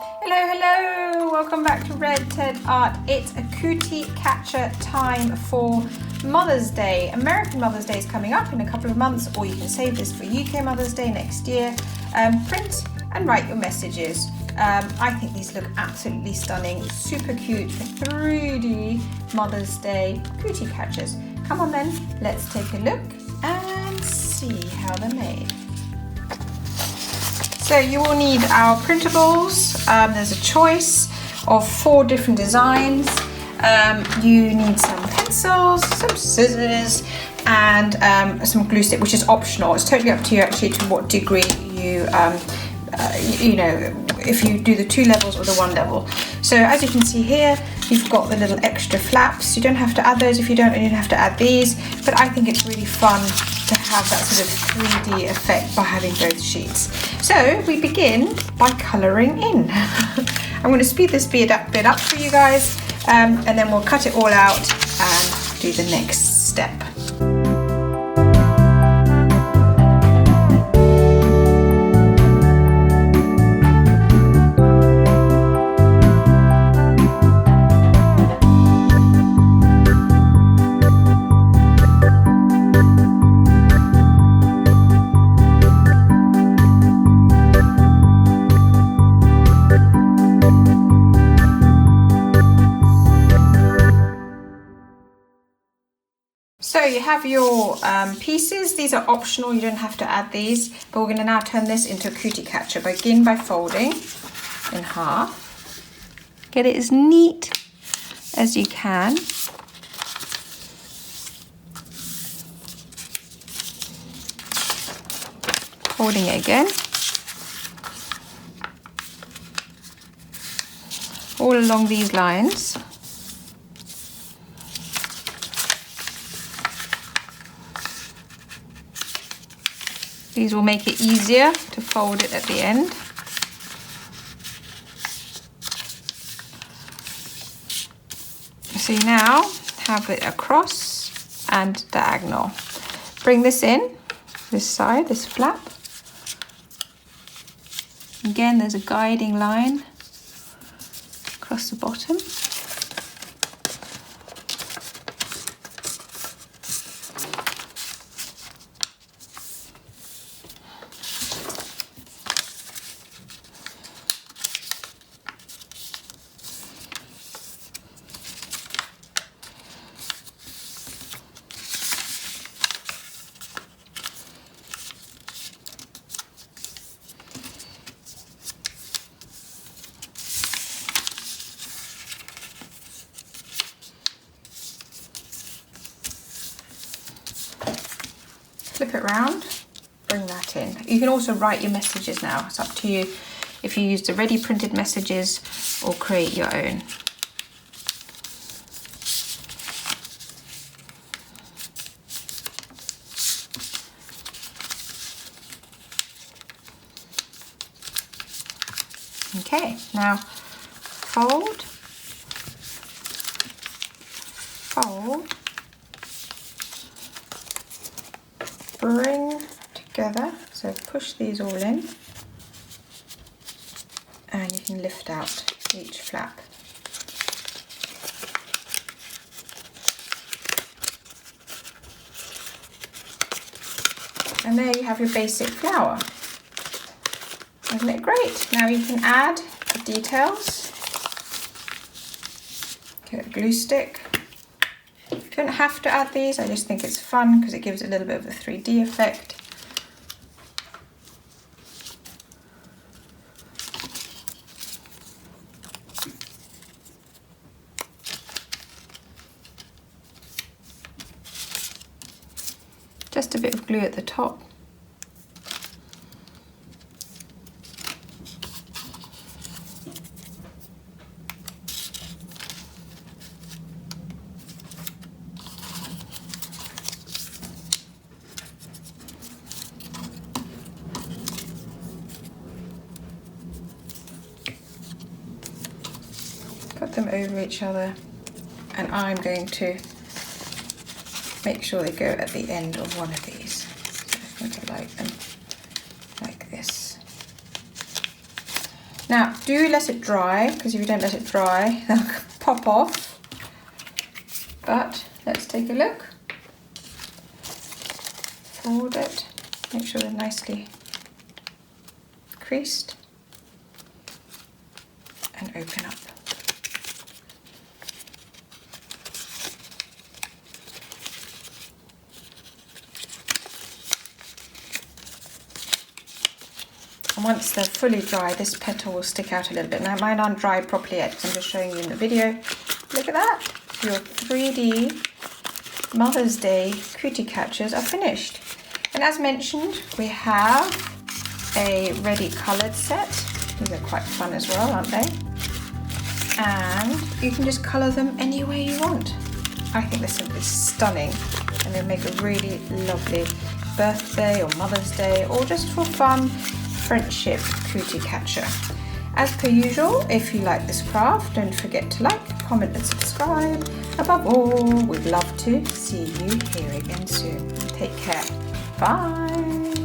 Hello, hello! Welcome back to Red Ted Art. It's a cootie catcher time for Mother's Day. American Mother's Day is coming up in a couple of months, or you can save this for UK Mother's Day next year. Print and write your messages. I think these look absolutely stunning, super cute, 3D Mother's Day cootie catchers. Come on then, let's take a look and see how they're made. So you will need our printables. There's a choice of 4 different designs. You need some pencils, some scissors, and some glue stick, which is optional. It's totally up to you actually to what degree you, if you do the 2 levels or the 1 level. So as you can see here, you've got the little extra flaps. You don't have to add those if you don't, and you don't have to add these, but I think it's really fun to have that sort of 3D effect by having both sheets. So we begin by colouring in. I'm going to speed this bit up for you guys, and then we'll cut it all out and do the next step. So you have your pieces. These are optional, you don't have to add these, but we're going to now turn this into a cootie catcher. Begin by folding in half. Get it as neat as you can. Folding it again. All along these lines. These will make it easier to fold it at the end. So you now have it across and diagonal. Bring this in, this side, this flap. Again, there's a guiding line across the bottom. Flip it round, bring that in. You can also write your messages now. It's up to you if you use the ready printed messages or create your own. Okay, now fold, fold, bring together, so push these all in, and you can lift out each flap. And there you have your basic flower. Isn't it great? Now you can add the details. Get a glue stick. You don't have to add these, I just think it's fun because it gives a little bit of a 3D effect. Just a bit of glue at the top. Put them over each other, and I'm going to make sure they go at the end of one of these. So I'm going to like them like this. Now, do let it dry, because if you don't let it dry, they'll pop off. But let's take a look. Fold it, make sure they're nicely creased, and open up. And once they're fully dry, this petal will stick out a little bit. Now mine aren't dried properly yet because I'm just showing you in the video. Look at that, your 3D Mother's Day cootie catchers are finished. And as mentioned, we have a ready coloured set. These are quite fun as well, aren't they? And you can just colour them any way you want. I think they're simply stunning, and they'll make a really lovely birthday or Mother's Day, or just for fun friendship cootie catcher. As per usual, if you like this craft, don't forget to like, comment and subscribe. Above all, we'd love to see you here again soon. Take care. Bye.